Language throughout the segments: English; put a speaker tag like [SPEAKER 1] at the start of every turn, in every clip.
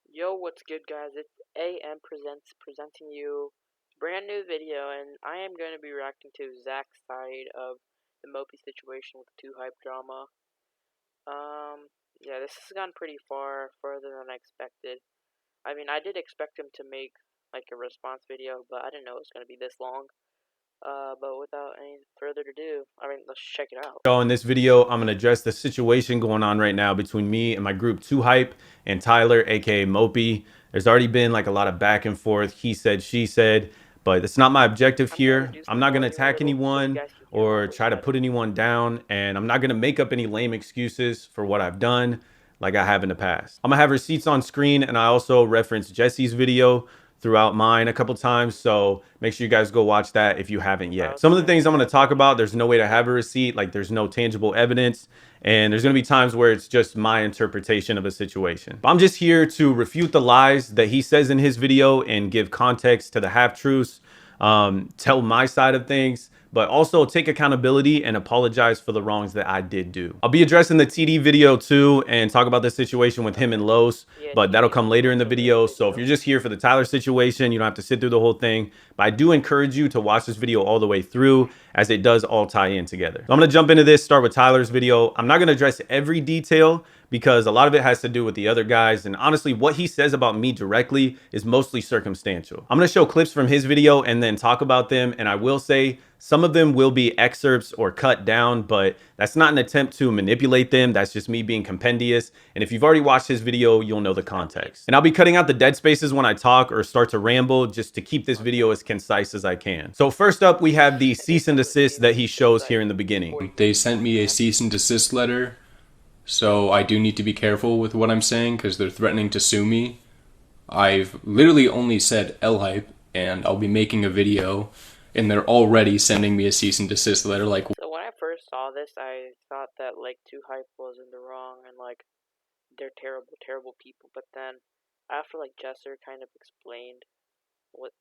[SPEAKER 1] Yo, what's good, guys? It's AM Presents presenting you a brand new video, and I am going to be reacting to Zack's side of the Mopi situation with the 2Hype drama. Yeah, this has gone pretty further than I expected. I mean, I did expect him to make like a response video, but I didn't know it was going to be this long. But without any further ado, let's check it out.
[SPEAKER 2] So in this video, I'm going to address the situation going on right now between me and my group 2Hype and Tyler, aka Mopi. There's already been like a lot of back and forth, he said, she said, but it's not my objective
[SPEAKER 1] I'm going to
[SPEAKER 2] here.
[SPEAKER 1] reduce
[SPEAKER 2] I'm
[SPEAKER 1] the
[SPEAKER 2] not going to
[SPEAKER 1] volume a
[SPEAKER 2] attack
[SPEAKER 1] little so you
[SPEAKER 2] anyone
[SPEAKER 1] guys can hear my
[SPEAKER 2] or
[SPEAKER 1] voice
[SPEAKER 2] try to
[SPEAKER 1] better.
[SPEAKER 2] put anyone down, and I'm not going to make up any lame excuses for what I've done like I have in the past. I'm gonna have receipts on screen, and I also referenced Jesse's video throughout mine a couple times, so make sure you guys go watch that if you haven't yet. Some of the things I'm going to talk about, there's no way to have a receipt, like there's no tangible evidence, and there's going to be times where it's just my interpretation of a situation. But I'm just here to refute the lies that he says in his video and give context to the half-truths, tell my side of things, but also take accountability and apologize for the wrongs that I did do. I'll be addressing the TD video too and talk about the situation with him and Los,
[SPEAKER 1] Yeah,
[SPEAKER 2] but that'll
[SPEAKER 1] TD
[SPEAKER 2] come later in the
[SPEAKER 1] until later in
[SPEAKER 2] video.
[SPEAKER 1] the
[SPEAKER 2] So if
[SPEAKER 1] video.
[SPEAKER 2] you're just here for the Tyler situation, you don't have to sit through the whole thing. But I do encourage you to watch this video all the way through, as it does all tie in together. So I'm gonna jump into this, start with Tyler's video. I'm not gonna address every detail because a lot of it has to do with the other guys, and honestly what he says about me directly is mostly circumstantial. I'm gonna show clips from his video and then talk about them, and I will say some of them will be excerpts or cut down, but that's not an attempt to manipulate them. That's just me being compendious, and if you've already watched his video, you'll know the context. And I'll be cutting out the dead spaces when I talk or start to ramble, just to keep this video as concise as I can. So first up, we have the cease and desist that he shows here in the beginning.
[SPEAKER 3] They sent me a cease and desist letter, so I do need to be careful with what I'm saying because they're threatening to sue me. I've literally only said L-hype, and I'll be making a video, and they're already sending me a cease and desist letter. Like,
[SPEAKER 1] So when I first saw this, I thought that like 2Hype was in the wrong and like they're terrible people. But then after like Jesser kind of explained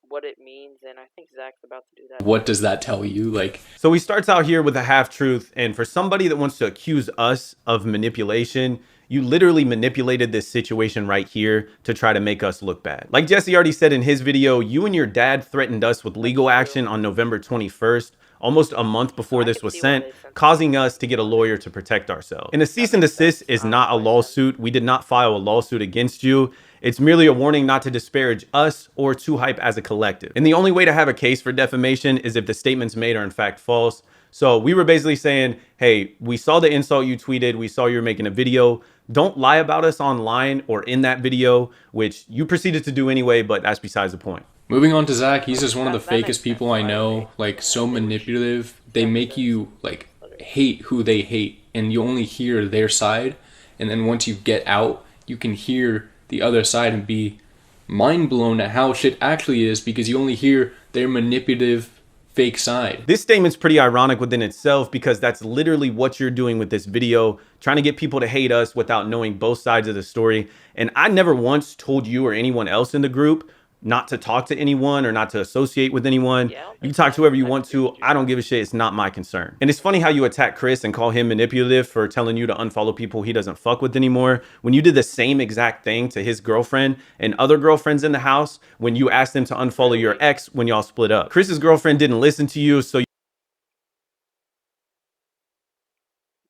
[SPEAKER 1] what it means, and I think Zack's about to do that.
[SPEAKER 3] what does that tell you? Like,
[SPEAKER 2] So he starts out here with a half truth, and for somebody that wants to accuse us of manipulation, you literally manipulated this situation right here to try to make us look bad. Like Jesse already said in his video, you and your dad threatened us with legal action on November 21st, almost a month before this was sent, causing us to get a lawyer to protect ourselves. And a cease and desist is not a lawsuit. We did not file a lawsuit against you. It's merely a warning not to disparage us or 2Hype as a collective. And the only way to have a case for defamation is if the statements made are in fact false. So we were basically saying, hey, we saw the insult you tweeted. We saw you were making a video. Don't lie about us online or in that video, which you proceeded to do anyway, but that's besides the point.
[SPEAKER 3] moving on to Zack, he's just one of the fakest people I know. Like, so manipulative. They make you like hate who they hate, and you only hear their side. And then once you get out, you can hear the other side and be mind blown at how shit actually is, because you only hear their manipulative fake side.
[SPEAKER 2] This statement's pretty ironic within itself because that's literally what you're doing with this video, trying to get people to hate us without knowing both sides of the story. And I never once told you or anyone else in the group not to talk to anyone or not to associate with anyone. You can talk to whoever you want to. I don't give a shit. It's not my concern. And it's funny how you attack Chris and call him manipulative for telling you to unfollow people he doesn't fuck with anymore, when you did the same exact thing to his girlfriend and other girlfriends in the house when you asked them to unfollow your ex when y'all split up. Chris's girlfriend didn't listen to you, so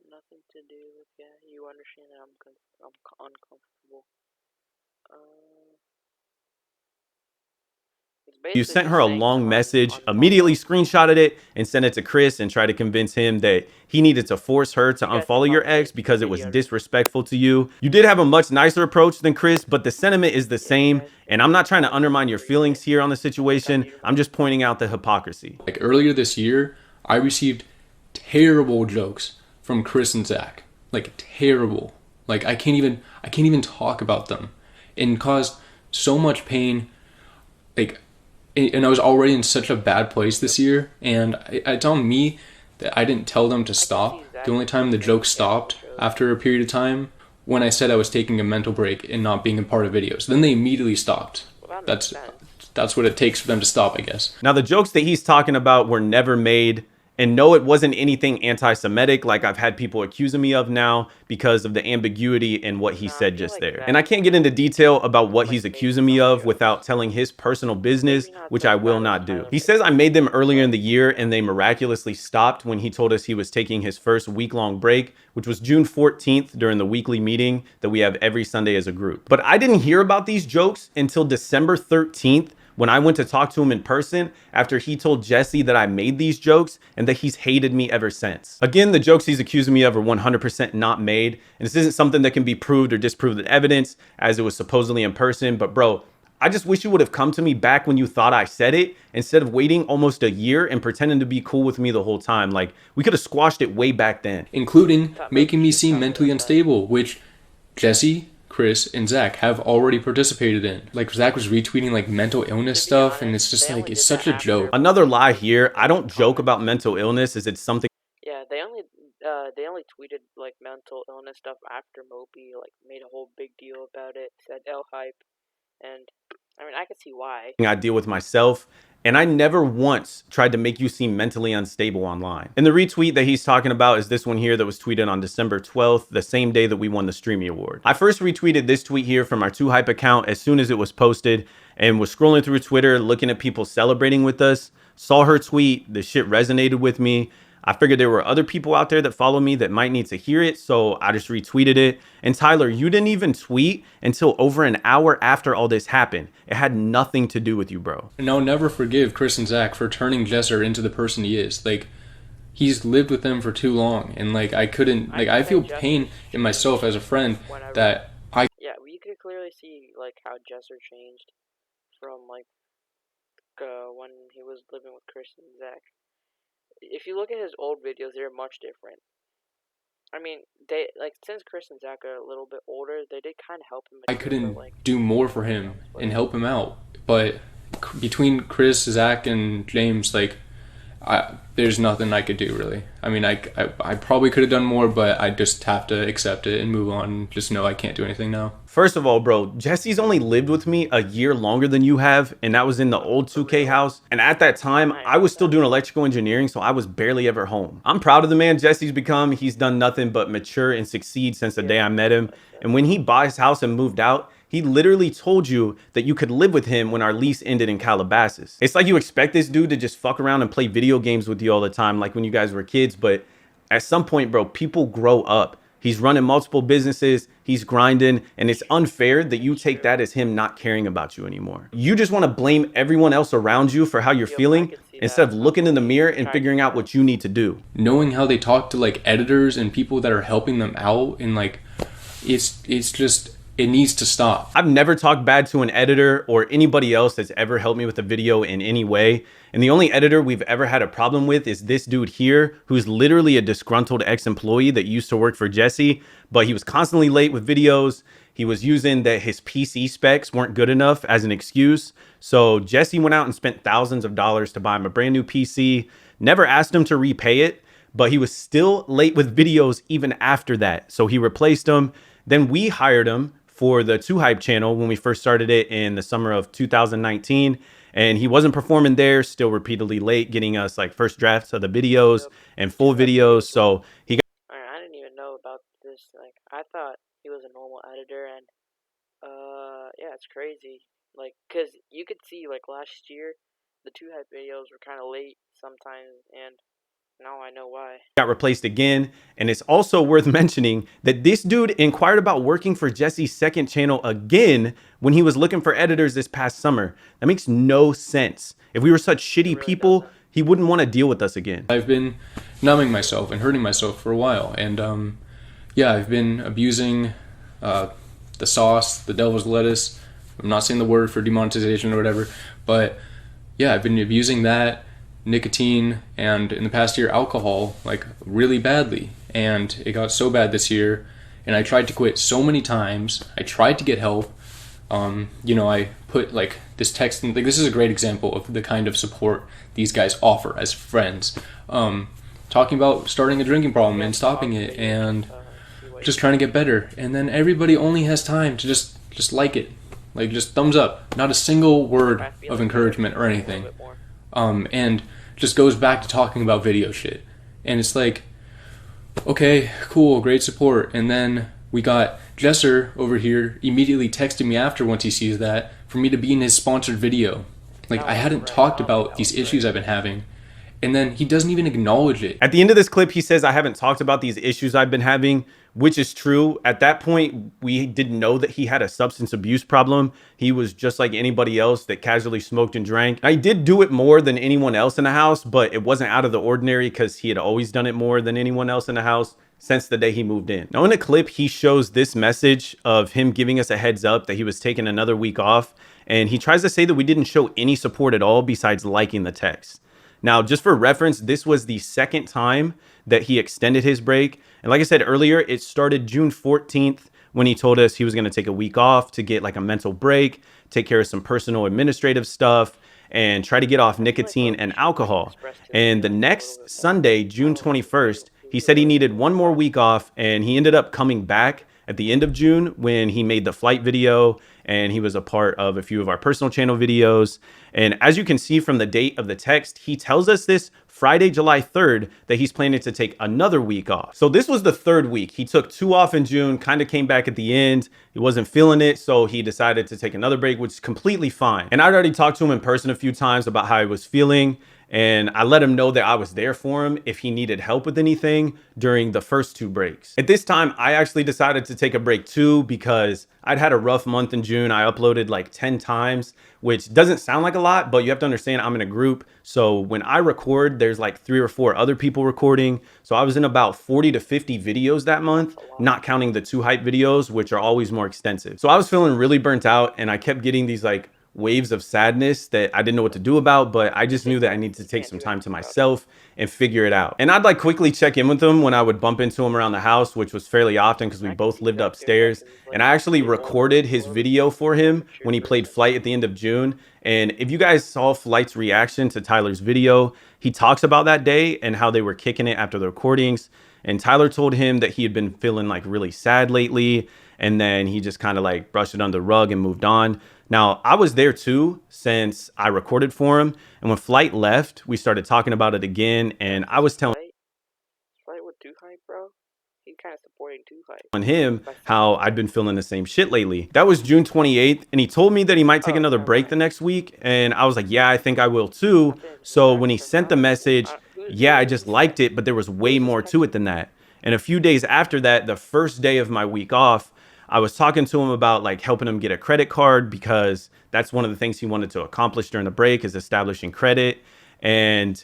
[SPEAKER 1] Nothing to do with you understand that I'm uncomfortable.
[SPEAKER 2] you sent her a long message, immediately screenshotted it and sent it to Chris and tried to convince him that he needed to force her to unfollow your ex because it was disrespectful to you. You did have a much nicer approach than Chris, but the sentiment is the same. And I'm not trying to undermine your feelings here on the situation. I'm just pointing out the hypocrisy.
[SPEAKER 3] Like, earlier this year, I received terrible jokes from Chris and Zack. Like, terrible. Like, I can't even talk about them, and caused so much pain. Like, and I was already in such a bad place this year, and it's on me that I didn't tell them to stop. The only time the joke stopped after a period of time, when I said I was taking a mental break and not being a part of videos. Then they immediately stopped. That's what it takes for them to stop, I guess.
[SPEAKER 2] Now, the jokes that he's talking about were never made And no, it wasn't anything anti-Semitic like I've had people accusing me of now because of the ambiguity in what he
[SPEAKER 1] No, I
[SPEAKER 2] said
[SPEAKER 1] feel
[SPEAKER 2] just
[SPEAKER 1] like
[SPEAKER 2] there.
[SPEAKER 1] Zack
[SPEAKER 2] And I can't get into detail about what
[SPEAKER 1] like
[SPEAKER 2] he's
[SPEAKER 1] made
[SPEAKER 2] accusing me
[SPEAKER 1] some
[SPEAKER 2] of without
[SPEAKER 1] jokes.
[SPEAKER 2] telling his personal business,
[SPEAKER 1] Maybe not
[SPEAKER 2] which
[SPEAKER 1] as
[SPEAKER 2] I will
[SPEAKER 1] bad as
[SPEAKER 2] not do.
[SPEAKER 1] Tyler
[SPEAKER 2] He
[SPEAKER 1] made
[SPEAKER 2] says I
[SPEAKER 1] them,
[SPEAKER 2] made them earlier in
[SPEAKER 1] but
[SPEAKER 2] the year
[SPEAKER 1] yeah.
[SPEAKER 2] and they miraculously stopped when he told us he was taking his first week-long break, which was June 14th during the weekly meeting that we have every Sunday as a group. But I didn't hear about these jokes until December 13th when I went to talk to him in person after he told Jesse that I made these jokes and that he's hated me ever since. Again, the jokes he's accusing me of are 100% not made, and this isn't something that can be proved or disproved with evidence as it was supposedly in person, but bro, I just wish you would have come to me back when you thought I said it instead of waiting almost a year and pretending to be cool with me the whole time. Like, we could have squashed it way back then.
[SPEAKER 3] Including
[SPEAKER 1] Thought maybe
[SPEAKER 3] making
[SPEAKER 1] you
[SPEAKER 3] me
[SPEAKER 1] should
[SPEAKER 3] seem
[SPEAKER 1] tell me
[SPEAKER 3] mentally
[SPEAKER 1] that then.
[SPEAKER 3] unstable, which Jesse, Chris, and Zach have already participated in. Like, Zach was retweeting like mental illness
[SPEAKER 1] To be
[SPEAKER 3] stuff, and
[SPEAKER 1] honest,
[SPEAKER 3] it's just
[SPEAKER 1] they
[SPEAKER 3] like,
[SPEAKER 1] only
[SPEAKER 3] it's
[SPEAKER 1] did that
[SPEAKER 3] such a
[SPEAKER 1] after
[SPEAKER 3] joke.
[SPEAKER 2] Another lie here, I
[SPEAKER 1] like
[SPEAKER 2] don't joke
[SPEAKER 1] comments.
[SPEAKER 2] about mental illness as it's something
[SPEAKER 1] Yeah, they only tweeted like mental illness stuff after Mopi like made a whole big deal about it, said L hype, and I mean I could see why.
[SPEAKER 2] I deal with myself, and I never once tried to make you seem mentally unstable online. And the retweet that he's talking about is this one here that was tweeted on December 12th, the same day that we won the Streamy Award. I first retweeted this tweet here from our 2Hype account as soon as it was posted and was scrolling through Twitter looking at people celebrating with us, saw her tweet, the shit resonated with me. I figured there were other people out there that follow me that might need to hear it, so I just retweeted it. And Tyler, you didn't even tweet until over an hour after all this happened. It had nothing to do with you, bro.
[SPEAKER 3] And I'll never forgive Chris and Zach for turning Jesser into the person he is. Like, he's lived with them for too long, and like I couldn't, like I feel pain in myself as a friend that
[SPEAKER 1] Yeah, you could clearly see like how Jesser changed from like when he was living with Chris and Zach. If you look at his old videos, they're much different. I mean, they like since Chris and Zach are a little bit older, they did kind of help him
[SPEAKER 3] I
[SPEAKER 1] mature for
[SPEAKER 3] couldn't
[SPEAKER 1] like
[SPEAKER 3] do more for him
[SPEAKER 1] films, but
[SPEAKER 3] and help him out. But between Chris, Zach, and James, like, there's nothing I could do really. I mean, I probably could have done more, but I just have to accept it and move on. And just know I can't do anything now.
[SPEAKER 2] First of all, bro, Jesse's only lived with me a year longer than you have, and that was in the old 2K house. And at that time, I was still doing electrical engineering, so I was barely ever home. I'm proud of the man Jesse's become. He's done nothing but mature and succeed since the day I met him. And when he bought his house and moved out, he literally told you that you could live with him when our lease ended in Calabasas. It's like you expect this dude to just fuck around and play video games with you all the time, like when you guys were kids. But at some point, bro, people grow up. He's running multiple businesses, he's grinding, and it's unfair that you take that as him not caring about you anymore. You just want to blame everyone else around you for how you're feeling instead of looking in the mirror and figuring out what you need to do.
[SPEAKER 3] Knowing how they talk to like editors and people that are helping them out, and like it's just, it needs to stop.
[SPEAKER 2] I've never talked bad to an editor or anybody else that's ever helped me with a video in any way. And the only editor we've ever had a problem with is this dude here, who's literally a disgruntled ex-employee that used to work for Jesse, but he was constantly late with videos. He was using that his PC specs weren't good enough as an excuse. So Jesse went out and spent thousands of dollars to buy him a brand new PC, never asked him to repay it, but he was still late with videos even after that. So he replaced him. Then we hired him for the 2Hype channel when we first started it in the summer of 2019. And he wasn't performing there, still repeatedly late, getting us like first drafts of the videos and full videos. So he got
[SPEAKER 1] I didn't even know about this. Like I thought he was a normal editor, and yeah, it's crazy. Like, cause you could see like last year, the 2Hype videos were kind of late sometimes, and now I know why.
[SPEAKER 2] got replaced again. And it's also worth mentioning that this dude inquired about working for Jesse's second channel again when he was looking for editors this past summer. That makes no sense. If we were such shitty people, he wouldn't want to deal with us again.
[SPEAKER 3] I've been numbing myself and hurting myself for a while, and yeah, I've been abusing the sauce, the devil's lettuce. I'm not saying the word for demonetization or whatever, but yeah, I've been abusing that, nicotine, and in the past year, alcohol, like really badly. And it got so bad this year, and I tried to quit so many times. I tried to get help. You know, I put like this text, and like this is a great example of the kind of support these guys offer as friends. Talking about starting a drinking problem and stopping it, and just trying to get better. And then everybody only has time to just like it, like just thumbs up, not a single word of encouragement or anything. And just goes back to talking about video shit. And it's like, okay, cool, great support. And then we got Jesser over here immediately texting me after once he sees that for me to be in his sponsored video. Like, I hadn't talked about these issues I've been having. And then he doesn't even acknowledge it.
[SPEAKER 2] At the end of this clip, he says, I haven't talked about these issues I've been having, which is true. At that point, we didn't know that he had a substance abuse problem. He was just like anybody else that casually smoked and drank. I did do it more than anyone else in the house, but it wasn't out of the ordinary because he had always done it more than anyone else in the house since the day he moved in. Now in the clip, he shows this message of him giving us a heads up that he was taking another week off. And he tries to say that we didn't show any support at all besides liking the text. Now, just for reference, this was the second time that he extended his break. And like I said earlier, it started June 14th when he told us he was going to take a week off to get like a mental break, take care of some personal administrative stuff, and try to get off nicotine and alcohol. And the next Sunday, June 21st, he said he needed one more week off, and he ended up coming back at the end of June when he made the flight video, and he was a part of a few of our personal channel videos. And as you can see from the date of the text, he tells us this Friday, July 3rd, that he's planning to take another week off. So this was the third week. He took 2 off in June, kind of came back at the end. He wasn't feeling it, so he decided to take another break, which is completely fine. And I'd already talked to him in person a few times about how he was feeling. And I let him know that I was there for him if he needed help with anything during the first 2 breaks. At this time, I actually decided to take a break too because I'd had a rough month in June. I uploaded like 10 times, which doesn't sound like a lot, but you have to understand I'm in a group. So when I record, there's like 3 or 4 other people recording. So I was in about 40 to 50 videos that month, not counting the 2 hype videos, which are always more extensive. So I was feeling really burnt out, and I kept getting these like waves of sadness that I didn't know what to do about, but I just knew that I needed to take some time to myself and figure it out. And I'd like quickly check in with him when I would bump into him around the house, which was fairly often because we both lived upstairs. And I actually recorded his video for him when he played Flight at the end of June. And if you guys saw Flight's reaction to Tyler's video, he talks about that day and how they were kicking it after the recordings. And Tyler told him that he had been feeling like really sad lately. And then he just kind of like brushed it under the rug and moved on. Now, I was there too, since I recorded for him. And when Flight left, we started talking about it again. And I was telling
[SPEAKER 1] Flight with 2 hype, bro? He's kind of supporting 2 hype.
[SPEAKER 2] on him how I'd been feeling the same shit lately. That was June 28th. And he told me that he might take another break the next week. And I was like, yeah, I think I will too. So when he sent the message, yeah, I just liked it, but there was way more to it than that. And a few days after that, the first day of my week off, I was talking to him about like helping him get a credit card because that's one of the things he wanted to accomplish during the break is establishing credit. And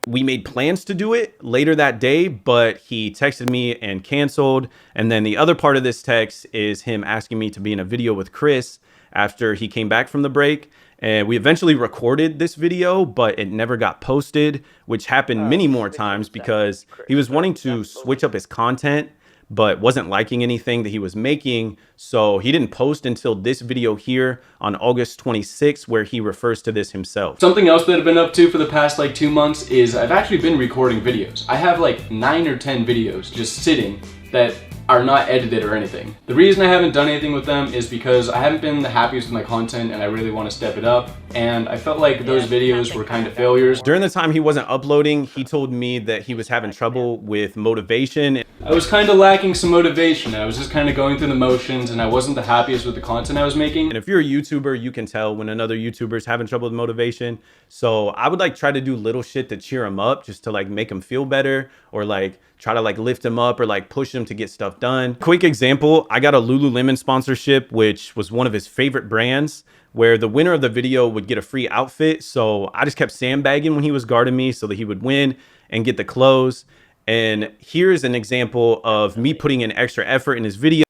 [SPEAKER 2] we made plans to do it later that day, but he texted me and canceled. And then the other part of this text is him asking me to be in a video with Chris after he came back from the break. And we eventually recorded this video, but it never got posted, which happened many more times because he was wanting to switch up his content, but wasn't liking anything that he was making. So he didn't post until this video here on August 26th, where he refers to this himself.
[SPEAKER 3] Something else that I've been up to for the past like 2 months is I've actually been recording videos. I have like 9 or 10 videos just sitting that are not edited or anything. The reason I haven't done anything with them is because I haven't been the happiest with my content and I really want to step it up. And I felt like those videos were kind of failures.
[SPEAKER 2] During the time he wasn't uploading, he told me that he was having trouble with motivation.
[SPEAKER 3] I was kind of lacking some motivation. I was just kind of going through the motions and I wasn't the happiest with the content I was making.
[SPEAKER 2] And if you're a YouTuber, you can tell when another YouTuber is having trouble with motivation. So I would like try to do little shit to cheer him up, just to like make him feel better, or like try to like lift him up or like push him to get stuff done. Quick example, I got a Lululemon sponsorship, which was one of his favorite brands, where the winner of the video would get a free outfit. So I just kept sandbagging when he was guarding me so that he would win and get the clothes. And here's an example of me putting in extra effort in his video.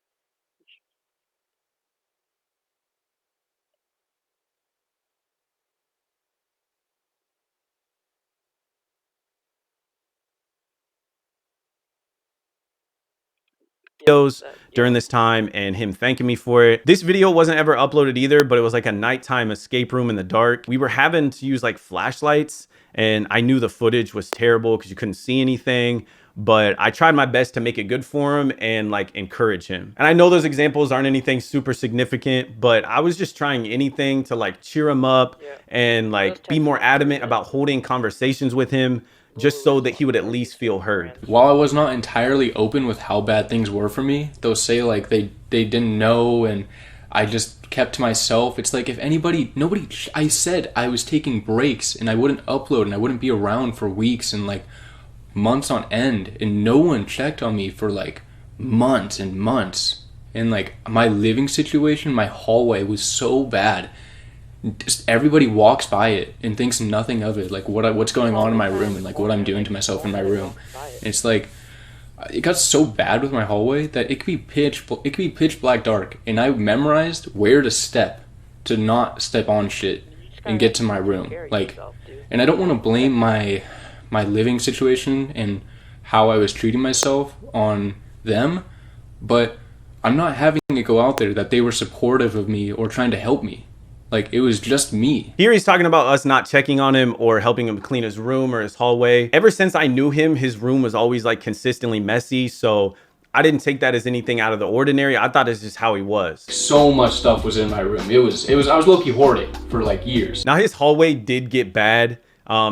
[SPEAKER 2] During this time and him thanking me for it. This video wasn't ever uploaded either, but it was like a nighttime escape room in the dark. We were having to use like flashlights and I knew the footage was terrible because you couldn't see anything, but I tried my best to make it good for him and like encourage him. And I know those examples aren't anything super significant, but I was just trying anything to like cheer him up
[SPEAKER 1] Yeah.
[SPEAKER 2] and like be more adamant about holding conversations with him just so that he would at least feel heard.
[SPEAKER 3] While I was not entirely open with how bad things were for me, they'll say like they didn't know and I just kept to myself. It's like if nobody, I said I was taking breaks and I wouldn't upload and I wouldn't be around for weeks and like months on end, and no one checked on me for like months and months. And like my living situation, my hallway was so bad. Just everybody walks by it and thinks nothing of it, like what's going on in my room and like what I'm doing to myself in my room. And it's like it got so bad with my hallway that it could be pitch black dark, and I memorized where to step to not step on shit and get to my room. Like, and I don't want to blame my living situation and how I was treating myself on them, but I'm not having it go out there that they were supportive of me or trying to help me. Like, it was just me.
[SPEAKER 2] Here he's talking about us not checking on him or helping him clean his room or his hallway. Ever since I knew him, his room was always like consistently messy. So I didn't take that as anything out of the ordinary. I thought it's just how he was.
[SPEAKER 3] So much stuff was in my room. I was low-key hoarding for like years.
[SPEAKER 2] Now his hallway did get bad.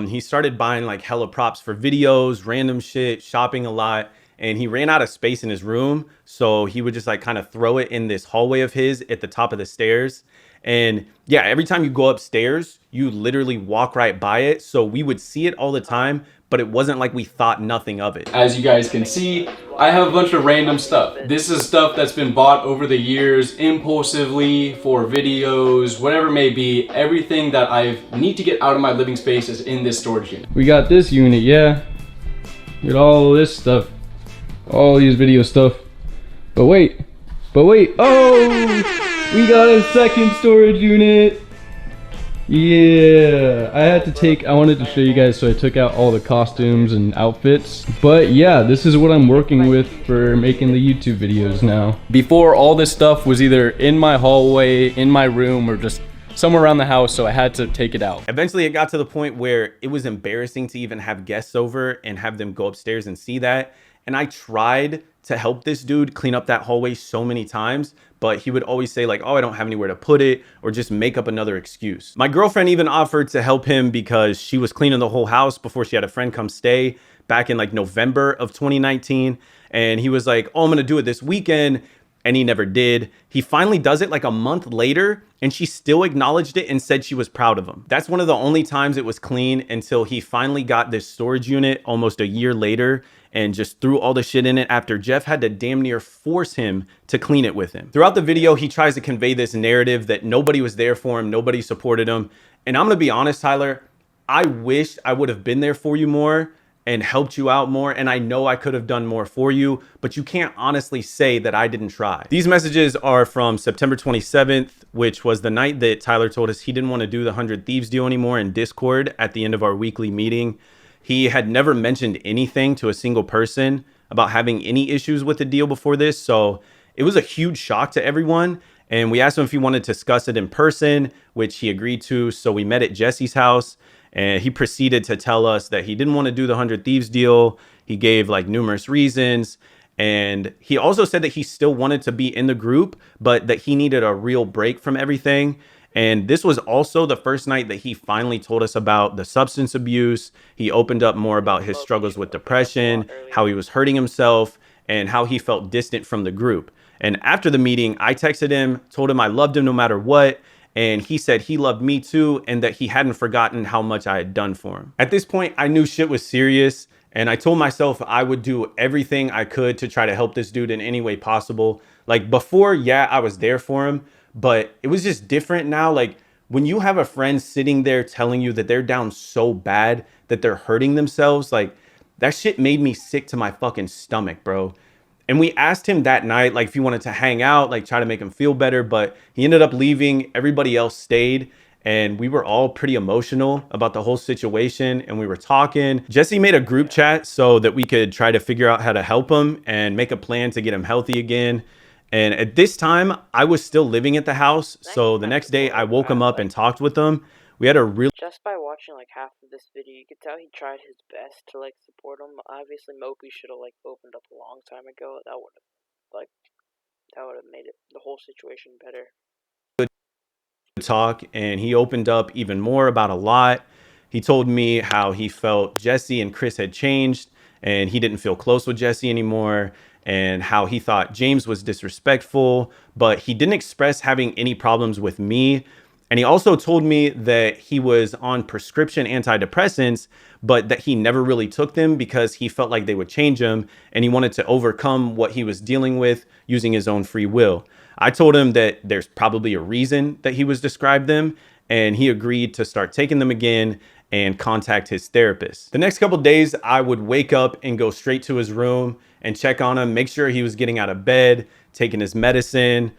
[SPEAKER 2] He started buying like hella props for videos, random shit, shopping a lot. And he ran out of space in his room. So he would just like kind of throw it in this hallway of his at the top of the stairs. And yeah, every time you go upstairs, you literally walk right by it. So we would see it all the time, but it wasn't like we thought nothing of it.
[SPEAKER 3] As you guys can see, I have a bunch of random stuff. This is stuff that's been bought over the years, impulsively, for videos, whatever it may be. Everything that I need to get out of my living space is in this storage unit.
[SPEAKER 4] We got this unit, yeah. We got all this stuff. All these video stuff. But wait, oh! We got a second storage unit. Yeah, I wanted to show you guys, so I took out all the costumes and outfits. But yeah, this is what I'm working with for making the YouTube videos now. Before, all this stuff was either in my hallway, in my room, or just somewhere around the house, so I had to take it out.
[SPEAKER 2] Eventually it got to the point where it was embarrassing to even have guests over and have them go upstairs and see that. And I tried to help this dude clean up that hallway so many times, but he would always say like, oh, I don't have anywhere to put it, or just make up another excuse. My girlfriend even offered to help him because she was cleaning the whole house before she had a friend come stay back in like November of 2019. And he was like, oh, I'm gonna do it this weekend. And he never did. He finally does it like a month later, and she still acknowledged it and said she was proud of him. That's one of the only times it was clean until he finally got this storage unit almost a year later and just threw all the shit in it after Jeff had to damn near force him to clean it with him. Throughout the video, he tries to convey this narrative that nobody was there for him, nobody supported him. And I'm gonna be honest, Tyler, I wish I would have been there for you more and helped you out more, and I know I could have done more for you, but you can't honestly say that I didn't try. These messages are from September 27th, which was the night that Tyler told us he didn't want to do the 100 Thieves deal anymore in Discord at the end of our weekly meeting. He had never mentioned anything to a single person about having any issues with the deal before this, so it was a huge shock to everyone. And we asked him if he wanted to discuss it in person, which he agreed to. So we met at Jesse's house, and he proceeded to tell us that he didn't want to do the 100 Thieves deal. He gave like numerous reasons. And he also said that he still wanted to be in the group, but that he needed a real break from everything. And this was also the first night that he finally told us about the substance abuse. He opened up more about his struggles with depression, how he was hurting himself, and how he felt distant from the group. And after the meeting, I texted him, told him I loved him no matter what. And he said he loved me too, and that he hadn't forgotten how much I had done for him. At this point, I knew shit was serious, and I told myself I would do everything I could to try to help this dude in any way possible. Like before, yeah, I was there for him, but it was just different now. Like when you have a friend sitting there telling you that they're down so bad that they're hurting themselves, like that shit made me sick to my fucking stomach, bro. And we asked him that night, like if he wanted to hang out, like try to make him feel better, but he ended up leaving. Everybody else stayed, and we were all pretty emotional about the whole situation, and we were talking. Jesse made a group chat so that we could try to figure out how to help him and make a plan to get him healthy again. And at this time, I was still living at the house. So the next day I woke him up and talked with him. We had a really
[SPEAKER 1] Just by watching like half of this video, you could tell he tried his best to like support him. Obviously, Mopi should have like opened up a long time ago. That would have made it the whole situation better.
[SPEAKER 2] talk, and he opened up even more about a lot. He told me how he felt Jesse and Chris had changed and he didn't feel close with Jesse anymore, and how he thought James was disrespectful, but he didn't express having any problems with me. And he also told me that he was on prescription antidepressants, but that he never really took them because he felt like they would change him and he wanted to overcome what he was dealing with using his own free will. I told him that there's probably a reason that he was prescribed them, and he agreed to start taking them again and contact his therapist. The next couple days, I would wake up and go straight to his room and check on him, make sure he was getting out of bed, taking his medicine.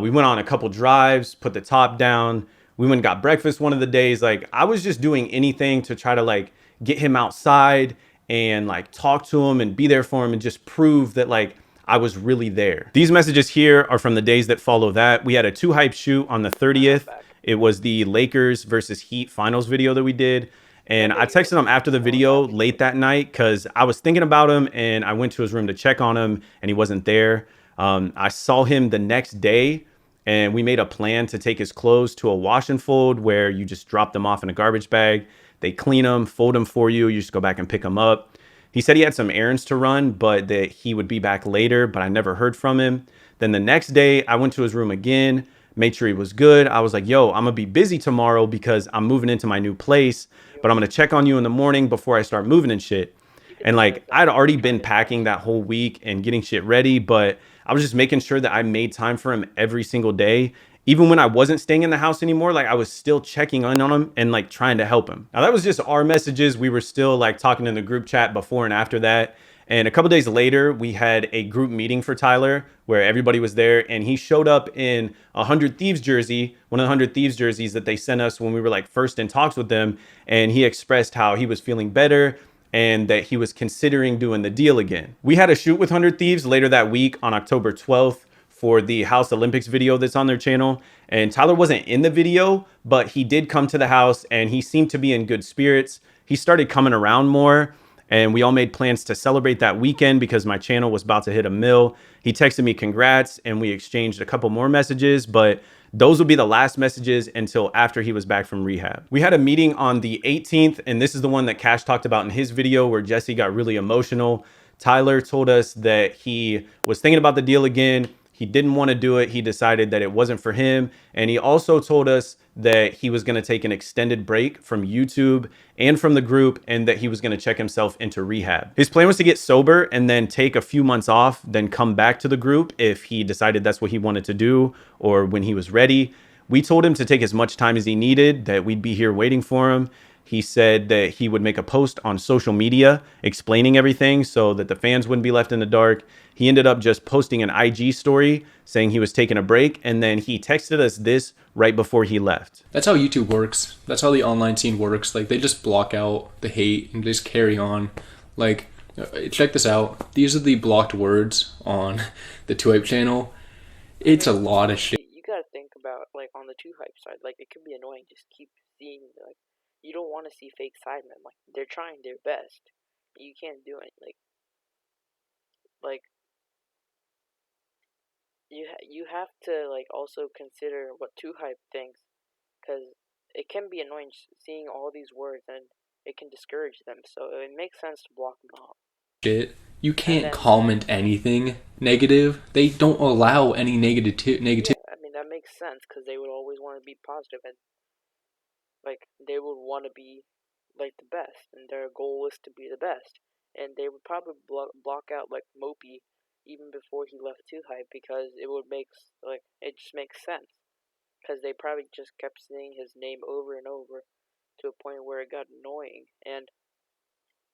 [SPEAKER 2] We went on a couple drives, put the top down. We went and got breakfast one of the days. Like, I was just doing anything to try to like get him outside and like talk to him and be there for him and just prove that like I was really there. These messages here are from the days that follow that. We had a 2 Hype shoot on the 30th. It was the Lakers versus Heat finals video that we did. And I texted him after the video late that night because I was thinking about him, and I went to his room to check on him and he wasn't there. I saw him the next day, and we made a plan to take his clothes to a wash and fold where you just drop them off in a garbage bag. They clean them, fold them for you. You just go back and pick them up. He said he had some errands to run, but that he would be back later, but I never heard from him. Then the next day, I went to his room again, made sure he was good. I was like, yo, I'm gonna be busy tomorrow because I'm moving into my new place, but I'm gonna check on you in the morning before I start moving and shit. And like, I'd already been packing that whole week and getting shit ready, but I was just making sure that I made time for him every single day. Even when I wasn't staying in the house anymore, like I was still checking in on him and like trying to help him. Now that was just our messages. We were still like talking in the group chat before and after that. And a couple days later, we had a group meeting for Tyler where everybody was there, and he showed up in a 100 Thieves jersey, one of the 100 Thieves jerseys that they sent us when we were like first in talks with them. And he expressed how he was feeling better and that he was considering doing the deal again. We had a shoot with 100 Thieves later that week on October 12th for the House Olympics video that's on their channel. And Tyler wasn't in the video, but he did come to the house and he seemed to be in good spirits. He started coming around more, and we all made plans to celebrate that weekend because my channel was about to hit 1 mil. He texted me congrats and we exchanged a couple more messages, but those would be the last messages until after he was back from rehab. We had a meeting on the 18th, and this is the one that Cash talked about in his video where Jesse got really emotional. Tyler told us that he was thinking about the deal again. He didn't want to do it. He decided that it wasn't for him. And he also told us that he was going to take an extended break from YouTube and from the group, and that he was going to check himself into rehab. His plan was to get sober and then take a few months off, then come back to the group if he decided that's what he wanted to do or when he was ready. We told him to take as much time as he needed, that we'd be here waiting for him. He said that he would make a post on social media explaining everything so that the fans wouldn't be left in the dark. He ended up just posting an IG story saying he was taking a break, and then he texted us this right before he left.
[SPEAKER 3] That's how YouTube works. That's how the online scene works. Like, they just block out the hate and just carry on. Like, check this out. These are the blocked words on the 2Hype channel. It's a lot of shit.
[SPEAKER 1] You gotta think about, like, on the 2Hype side, like, it could be annoying just keep seeing, like, you don't want to see fake sidemen. Like, they're trying their best. You can't do it. Like you have to, like, also consider what 2Hype thinks, because it can be annoying seeing all these words, and it can discourage them. So it makes sense to block them out.
[SPEAKER 3] Shit. You can't comment anything negative. They don't allow any negative.
[SPEAKER 1] Yeah, I mean, that makes sense, because they would always want to be positive, and like, they would want to be like the best, and their goal is to be the best. And they would probably block out like Mopi even before he left 2Hype, because it would make, like, it just makes sense, because they probably just kept saying his name over and over to a point where it got annoying. And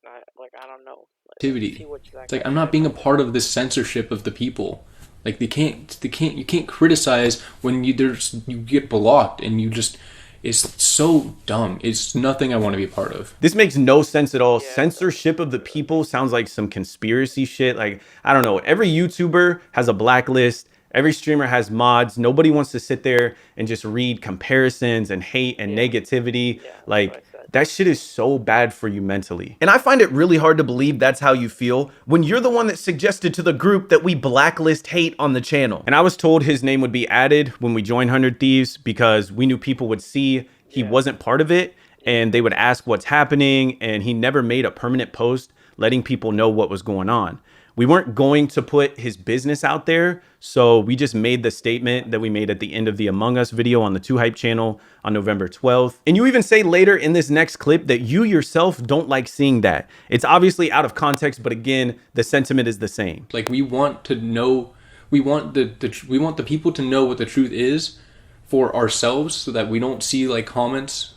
[SPEAKER 1] I don't know.
[SPEAKER 3] Activity. It's like, I'm not being a part of this censorship of the people. Like, you can't criticize when you get blocked, and you just, it's so dumb. It's nothing I want to be a part of.
[SPEAKER 2] This makes no sense at all. Yeah. Censorship of the people sounds like some conspiracy shit. Like, I don't know. Every YouTuber has a blacklist. Every streamer has mods. Nobody wants to sit there and just read comparisons and hate and negativity.
[SPEAKER 1] Yeah, that's what I
[SPEAKER 2] Like,
[SPEAKER 1] said.
[SPEAKER 2] that shit is so bad for you mentally. And I find it really hard to believe that's how you feel when you're the one that suggested to the group that we blacklist hate on the channel. And I was told his name would be added when we joined 100 Thieves because we knew people would see he wasn't part of it and they would ask what's happening, and he never made a permanent post letting people know what was going on. We weren't going to put his business out there, so we just made the statement that we made at the end of the Among Us video on the 2Hype channel on November 12th. And you even say later in this next clip that you yourself don't like seeing that. It's obviously out of context, but again, the sentiment is the same.
[SPEAKER 3] Like, we want to know, we want the people to know what the truth is for ourselves, so that we don't see like comments,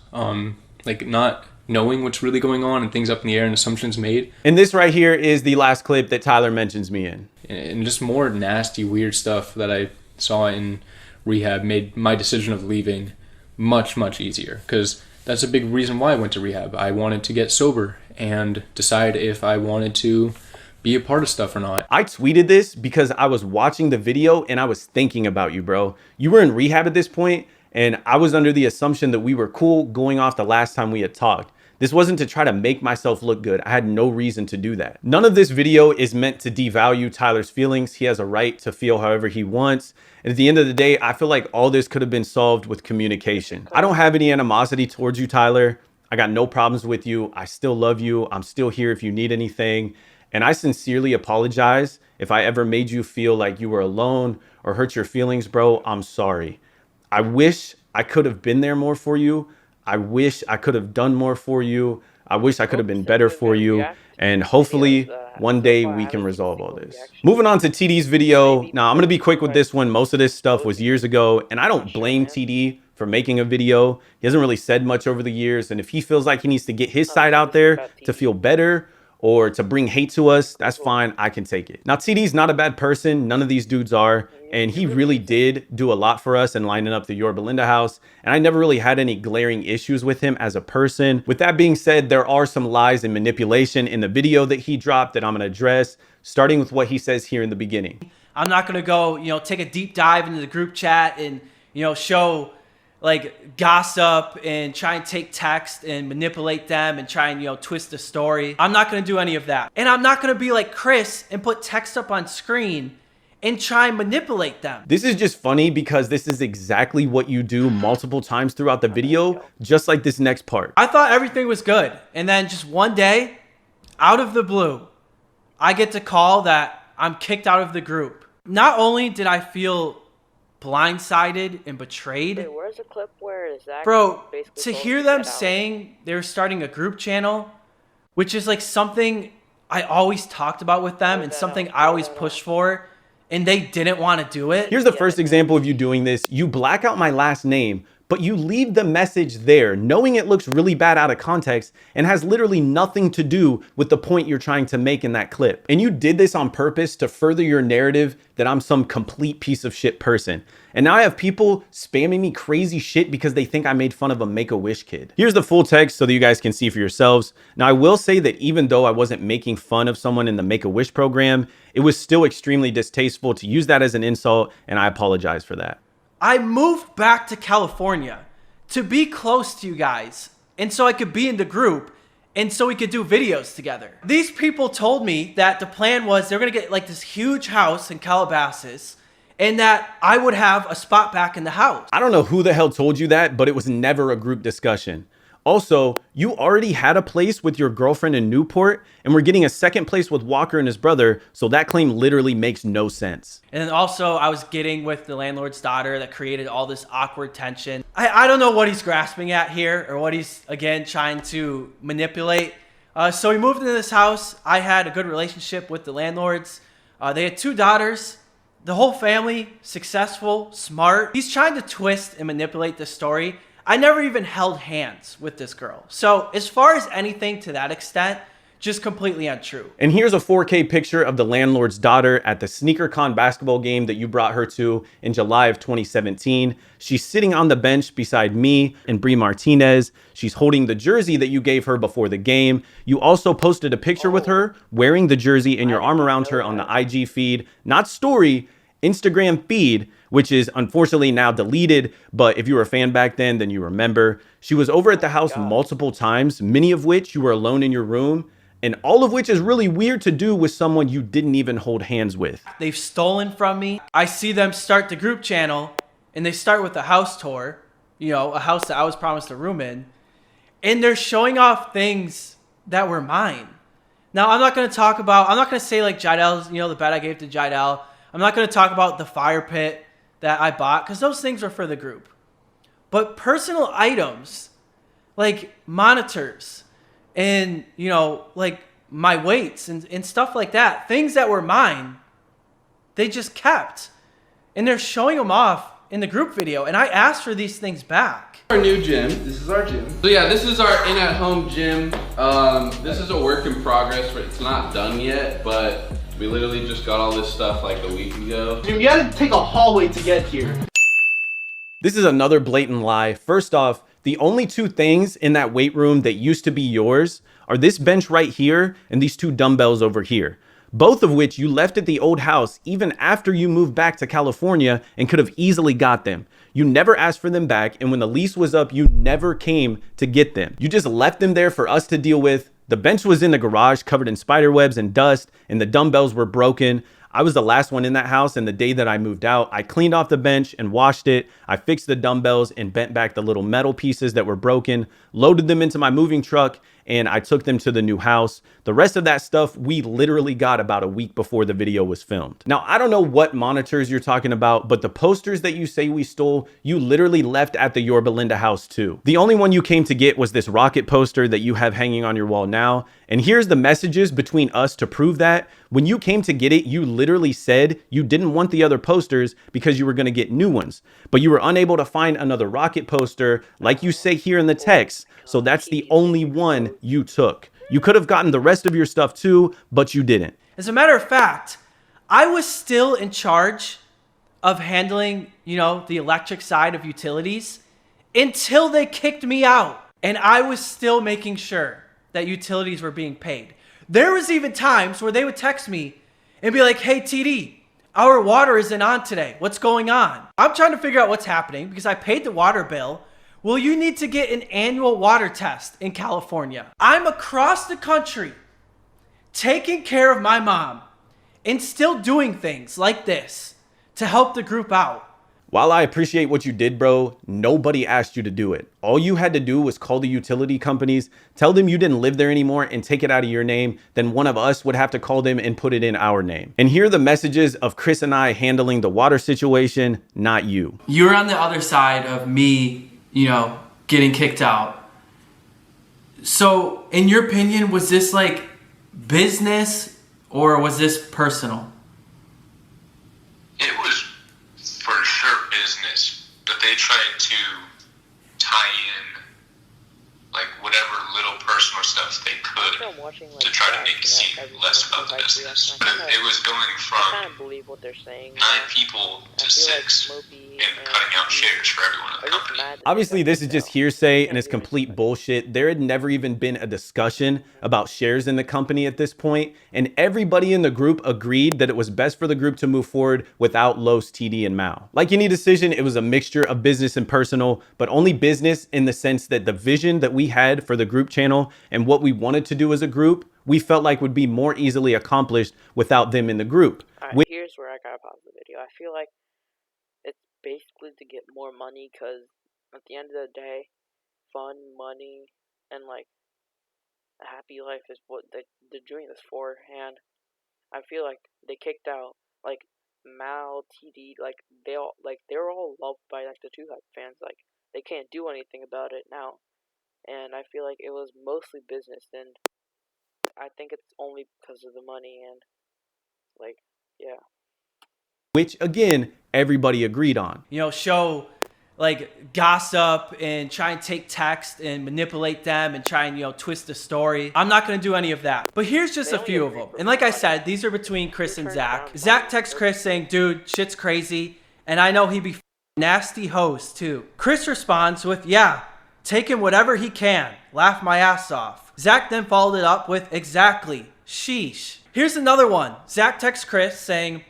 [SPEAKER 3] like not knowing what's really going on and things up in the air and assumptions made.
[SPEAKER 2] And this right here is the last clip that Tyler mentions me in.
[SPEAKER 3] And just more nasty, weird stuff that I saw in rehab made my decision of leaving much, much easier. Because that's a big reason why I went to rehab. I wanted to get sober and decide if I wanted to be a part of stuff or not.
[SPEAKER 2] I tweeted this because I was watching the video and I was thinking about you, bro. You were in rehab at this point, and I was under the assumption that we were cool going off the last time we had talked. This wasn't to try to make myself look good. I had no reason to do that. None of this video is meant to devalue Tyler's feelings. He has a right to feel however he wants. And at the end of the day, I feel like all this could have been solved with communication. I don't have any animosity towards you, Tyler. I got no problems with you. I still love you. I'm still here if you need anything. And I sincerely apologize if I ever made you feel like you were alone or hurt your feelings, bro. I'm sorry. I wish I could have been there more for you. I wish I could have done more for you. I wish I could have been better for you. And hopefully one day we can resolve all this. Moving on to TD's video. Now I'm going to be quick with this one. Most of this stuff was years ago, and I don't blame TD for making a video. He hasn't really said much over the years. And if he feels like he needs to get his side out there to feel better or to bring hate to us, that's fine. I can take it. Now, TD's not a bad person. None of these dudes are. And he really did do a lot for us in lining up the Yorba Linda house. And I never really had any glaring issues with him as a person. With that being said, there are some lies and manipulation in the video that he dropped that I'm gonna address, starting with what he says here in the beginning.
[SPEAKER 5] I'm not gonna go, take a deep dive into the group chat and, show like gossip and try and take text and manipulate them and try and, twist the story. I'm not gonna do any of that. And I'm not gonna be like Chris and put text up on screen and try and manipulate them.
[SPEAKER 2] This is just funny because this is exactly what you do multiple times throughout the video, just like this next part.
[SPEAKER 5] I thought everything was good. And then just one day, out of the blue, I get to call that I'm kicked out of the group. Not only did I feel blindsided and betrayed.
[SPEAKER 1] Wait, where's the clip where Zack
[SPEAKER 5] bro,
[SPEAKER 1] basically
[SPEAKER 5] to
[SPEAKER 1] told
[SPEAKER 5] hear
[SPEAKER 1] him
[SPEAKER 5] them
[SPEAKER 1] get out?
[SPEAKER 5] saying they're starting a group channel, which is like something I always talked about with them and something I always pushed for, and they didn't want to do it.
[SPEAKER 2] Here's the first example of you doing this. You black out my last name, but you leave the message there, knowing it looks really bad out of context and has literally nothing to do with the point you're trying to make in that clip. And you did this on purpose to further your narrative that I'm some complete piece of shit person. And now I have people spamming me crazy shit because they think I made fun of a Make-A-Wish kid. Here's the full text so that you guys can see for yourselves. Now, I will say that even though I wasn't making fun of someone in the Make-A-Wish program, it was still extremely distasteful to use that as an insult, and I apologize for that.
[SPEAKER 5] I moved back to California to be close to you guys, and so I could be in the group, and so we could do videos together. These people told me that the plan was they're gonna get like this huge house in Calabasas, and that I would have a spot back in the house.
[SPEAKER 2] I don't know who the hell told you that, but it was never a group discussion. Also, you already had a place with your girlfriend in Newport, and we're getting a second place with Walker and his brother, so that claim literally makes no sense.
[SPEAKER 5] And then also, I was getting with the landlord's daughter that created all this awkward tension. I don't know what he's grasping at here, or what he's, again, trying to manipulate. So we moved into this house. I had a good relationship with the landlords. They had 2 daughters. The whole family, successful, smart. He's trying to twist and manipulate the story. I never even held hands with this girl. So as far as anything to that extent, just completely untrue.
[SPEAKER 2] And here's a 4K picture of the landlord's daughter at the SneakerCon basketball game that you brought her to in July of 2017. She's sitting on the bench beside me and Brie Martinez. She's holding the jersey that you gave her before the game. You also posted a picture with her wearing the jersey and your arm around her on the IG feed, not story. Instagram feed, which is unfortunately now deleted, but if you were a fan back then you remember. She was over at the house multiple times, many of which you were alone in your room, and all of which is really weird to do with someone you didn't even hold hands with.
[SPEAKER 5] They've stolen from me. I see them start the group channel, and they start with a house tour, you know, a house that I was promised a room in, and they're showing off things that were mine. Now, I'm not going to say like Jaidel's, you know, the bed I gave to Jaidel. I'm not going to talk about the fire pit that I bought, because those things were for the group. But personal items like monitors and, you know, like my weights and stuff like that, things that were mine, they just kept. And they're showing them off in the group video. And I asked for these things back.
[SPEAKER 6] Our new gym. This is our gym. So yeah, this is our in-at-home gym. This is a work in progress. It's not done yet, but we literally just got all this stuff like a week ago.
[SPEAKER 7] Dude, you gotta take a hallway to get here.
[SPEAKER 2] This is another blatant lie. First off, the only two things in that weight room that used to be yours are this bench right here and these two dumbbells over here, both of which you left at the old house even after you moved back to California and could have easily got them. You never asked for them back, and when the lease was up, you never came to get them. You just left them there for us to deal with. The bench was in the garage covered in spider webs and dust, and the dumbbells were broken. I was the last one in that house, and the day that I moved out, I cleaned off the bench and washed it. I fixed the dumbbells and bent back the little metal pieces that were broken, loaded them into my moving truck, and I took them to the new house. The rest of that stuff we literally got about a week before the video was filmed. Now, I don't know what monitors you're talking about, but the posters that you say we stole, you literally left at the Yorba Linda house too. The only one you came to get was this rocket poster that you have hanging on your wall now. And here's the messages between us to prove that. When you came to get it, you literally said you didn't want the other posters because you were going to get new ones, but you were unable to find another rocket poster like you say here in the text. So that's the only one you took. You could have gotten the rest of your stuff too, but you didn't.
[SPEAKER 5] As a matter of fact, I was still in charge of handling, you know, the electric side of utilities until they kicked me out. And I was still making sure that utilities were being paid. There was even times where they would text me and be like, hey, TD, our water isn't on today. What's going on? I'm trying to figure out what's happening because I paid the water bill. Well, you need to get an annual water test in California. I'm across the country taking care of my mom and still doing things like this to help the group out.
[SPEAKER 2] While I appreciate what you did, bro, nobody asked you to do it. All you had to do was call the utility companies, tell them you didn't live there anymore and take it out of your name. Then one of us would have to call them and put it in our name. And here are the messages of Chris and I handling the water situation, not you.
[SPEAKER 5] You're on the other side of me, you know, getting kicked out. So, in your opinion, was this like business or was this personal?
[SPEAKER 8] It was for sure business, but they tried to tie in like whatever little personal stuff they could to try to make it seem less about the business. But it was going from 9 people to 6 and cutting out shares for everyone in the company.
[SPEAKER 2] Obviously, this is just hearsay and it's complete bullshit. There had never even been a discussion about shares in the company at this point, and everybody in the group agreed that it was best for the group to move forward without Los, TD, and Mao. Like any decision, it was a mixture of business and personal, but only business in the sense that the vision that we had for the group channel and what we wanted to do as a group, we felt like would be more easily accomplished without them in the group.
[SPEAKER 1] Alright, here's where I gotta pause the video. I feel like it's basically to get more money, because at the end of the day, fun, money, and like a happy life is what they're doing this for. And I feel like they kicked out like Mal, TD, like they're all loved by like the 2Hype fans. Like they can't do anything about it now. And I feel like it was mostly business, and I think it's only because of the money and like, yeah.
[SPEAKER 2] Which again, everybody agreed on.
[SPEAKER 5] You know, show like gossip and try and take text and manipulate them and try and, you know, twist the story. I'm not going to do any of that. But here's just a few of them. And like I said, these are between Chris and Zach. Zach texts Chris saying, dude, shit's crazy. And I know he'd be nasty host too. Chris responds with, yeah, taking whatever he can. Laugh my ass off. Zach then followed it up with, exactly. Sheesh. Here's another one. Zach texts Chris saying,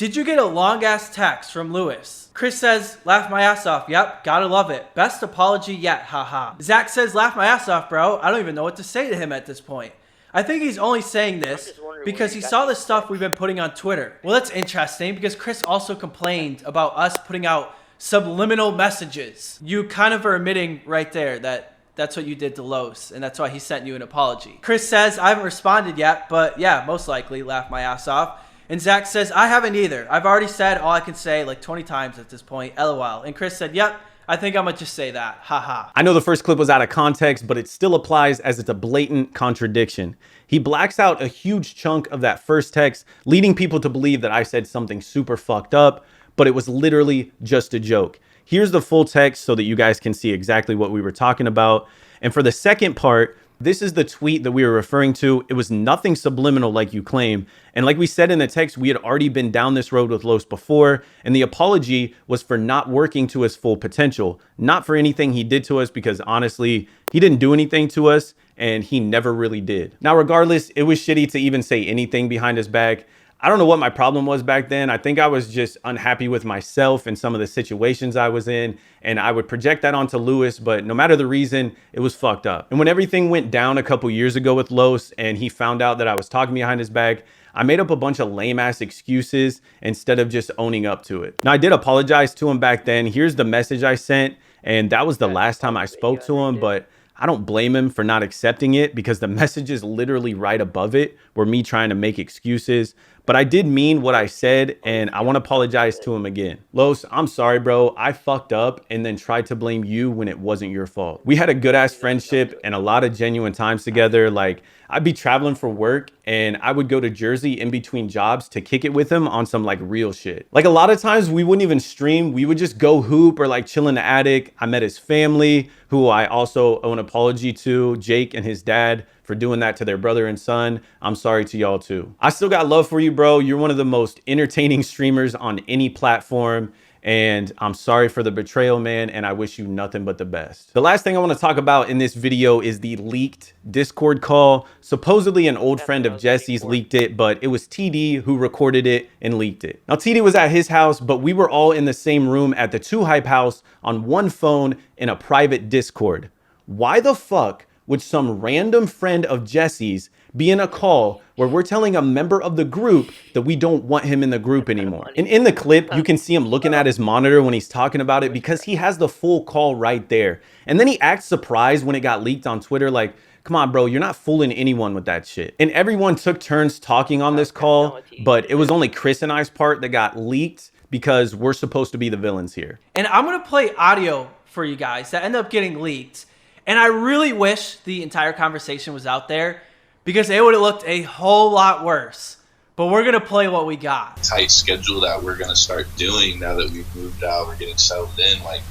[SPEAKER 5] Did you get a long ass text from Lewis? Chris says, laugh my ass off. Yep, gotta love it. Best apology yet, haha. Zach says, laugh my ass off, bro. I don't even know what to say to him at this point. I think he's only saying this because he saw the stuff we've been putting on Twitter. Well, that's interesting because Chris also complained about us putting out subliminal messages. You kind of are admitting right there that that's what you did to Los, and that's why he sent you an apology. Chris says, I haven't responded yet, but yeah, most likely laugh my ass off. And Zach says, I haven't either. I've already said all I can say like 20 times at this point, LOL. And Chris said, yep, I think I'm gonna just say that, haha.
[SPEAKER 2] I know the first clip was out of context, but it still applies as it's a blatant contradiction. He blacks out a huge chunk of that first text, leading people to believe that I said something super fucked up, but it was literally just a joke. Here's the full text so that you guys can see exactly what we were talking about. And for the second part, this is the tweet that we were referring to. It was nothing subliminal like you claim. And like we said in the text, we had already been down this road with Los before. And the apology was for not working to his full potential, not for anything he did to us, because honestly, he didn't do anything to us and he never really did. Now, regardless, it was shitty to even say anything behind his back. I don't know what my problem was back then. I think I was just unhappy with myself and some of the situations I was in, and I would project that onto Lewis, but no matter the reason, it was fucked up. And when everything went down a couple years ago with Los and he found out that I was talking behind his back, I made up a bunch of lame ass excuses instead of just owning up to it. Now, I did apologize to him back then. Here's the message I sent, and that was the last time I spoke to him, but I don't blame him for not accepting it because the messages literally right above it were me trying to make excuses. But I did mean what I said, and I want to apologize to him again. Los, I'm sorry, bro. I fucked up and then tried to blame you when it wasn't your fault. We had a good ass friendship and a lot of genuine times together. Like, I'd be traveling for work and I would go to Jersey in between jobs to kick it with him on some like real shit. Like a lot of times we wouldn't even stream. We would just go hoop or like chill in the attic. I met his family, who I also owe an apology to, Jake and his dad, for doing that to their brother and son. I'm sorry to y'all too. I still got love for you, bro. You're one of the most entertaining streamers on any platform. And I'm sorry for the betrayal, man, and I wish you nothing but the best. The last thing I want to talk about in this video is the leaked Discord call. Supposedly an old friend of Jesse's leaked it, but it was TD who recorded it and leaked it. Now, TD was at his house, but we were all in the same room at the 2Hype house on one phone in a private Discord. Why the fuck would some random friend of Jesse's be in a call where we're telling a member of the group that we don't want him in the group anymore? And in the clip, you can see him looking at his monitor when he's talking about it because he has the full call right there. And then he acts surprised when it got leaked on Twitter, like, come on, bro, you're not fooling anyone with that shit. And everyone took turns talking on this call, but it was only Chris and I's part that got leaked because we're supposed to be the villains here.
[SPEAKER 5] And I'm gonna play audio for you guys that ended up getting leaked. And I really wish the entire conversation was out there because it would have looked a whole lot worse. But we're going to play what we got.
[SPEAKER 8] Tight schedule that we're going to start doing now that we've moved out, we're getting settled in. Like,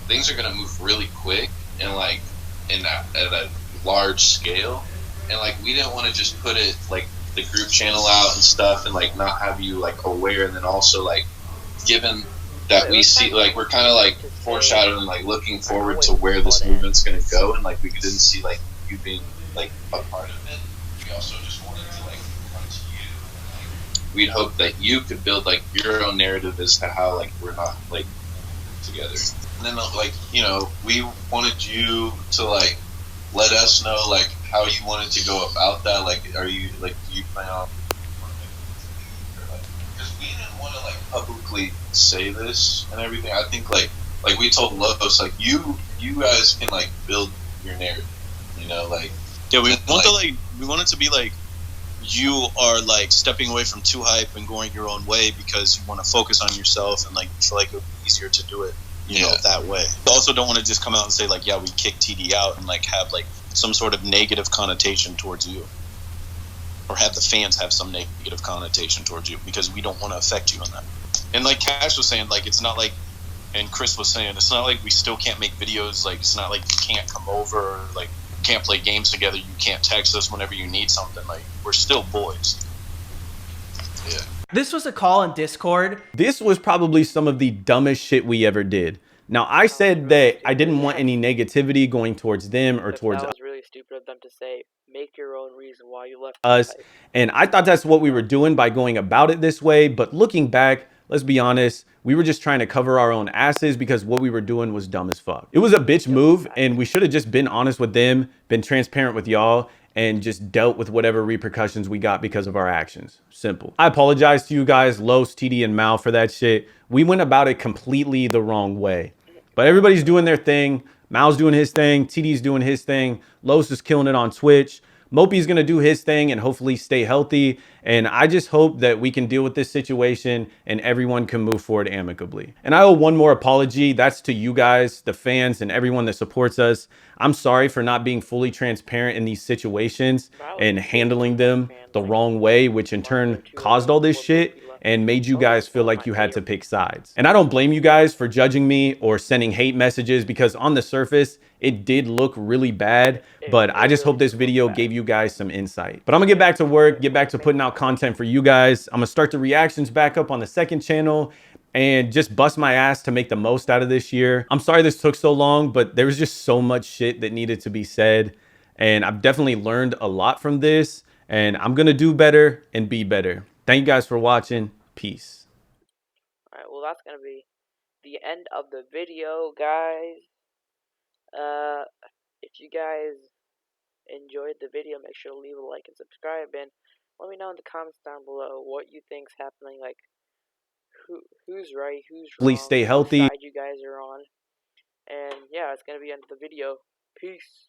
[SPEAKER 8] things are going to move really quick and, like, at a large scale. And, like, we didn't want to just put it, like, the group channel out and stuff and, like, not have you, like, aware. And then also, like, given that we see, like, we're kind of, like, foreshadowing, like, looking forward to where this movement's going to go. And, like, we didn't see, like, you being, like, a part of it. We also just wanted to, like, come to you. Like, we'd hope that you could build, like, your own narrative as to how, like, we're not, like, together. And then, like, you know, we wanted you to, like, let us know, like, how you wanted to go about that. Like, are you, like, do you plan on, because we didn't want to, like, publicly say this and everything. I think, like we told Lopez, like, you guys can, like, build your narrative, you know, like.
[SPEAKER 9] Yeah, we want it to be like you are, like, stepping away from 2Hype and going your own way because you want to focus on yourself and, like, you feel like it would be easier to do it, you know, that way. We also don't want to just come out and say, like, yeah, we kicked TD out and, like, have, like, some sort of negative connotation towards you, or have the fans have some negative connotation towards you, because we don't want to affect you on that. And like Cash was saying, like, it's not like, and Chris was saying, it's not like we still can't make videos. Like, it's not like you can't come over, or, like, can't play games together. You can't text us whenever you need something. Like, we're still boys.
[SPEAKER 8] Yeah.
[SPEAKER 5] This was a call in Discord.
[SPEAKER 2] This was probably some of the dumbest shit we ever did. Now, I said that I didn't want any negativity going towards them or towards
[SPEAKER 1] That was really stupid of them to say, make your own reason why you left
[SPEAKER 2] us. And I thought that's what we were doing by going about it this way. But looking back, let's be honest, we were just trying to cover our own asses because what we were doing was dumb as fuck. It was a bitch move, and we should have just been honest with them, been transparent with y'all, and just dealt with whatever repercussions we got because of our actions. Simple. I apologize to you guys, Los, TD, and Mal for that shit. We went about it completely the wrong way. But everybody's doing their thing. Mal's doing his thing. TD's doing his thing. Los is killing it on Twitch. Mopi's going to do his thing and hopefully stay healthy. And I just hope that we can deal with this situation and everyone can move forward amicably. And I owe one more apology. That's to you guys, the fans, and everyone that supports us. I'm sorry for not being fully transparent in these situations and handling them the wrong way, which in turn caused all this shit and made you guys feel like you had to pick sides. And I don't blame you guys for judging me or sending hate messages, because on the surface, it did look really bad, but I just hope this video gave you guys some insight. But I'm gonna get back to work, get back to putting out content for you guys. I'm gonna start the reactions back up on the second channel and just bust my ass to make the most out of this year. I'm sorry this took so long, but there was just so much shit that needed to be said. And I've definitely learned a lot from this, and I'm gonna do better and be better. Thank you guys for watching. Peace.
[SPEAKER 1] Alright, well that's gonna be the end of the video, guys. If you guys enjoyed the video, make sure to leave a like and subscribe, and let me know in the comments down below what you think's happening, like who's right, who's wrong,
[SPEAKER 2] Please stay healthy.
[SPEAKER 1] which side you guys are on. And yeah, it's gonna be the end of the video. Peace.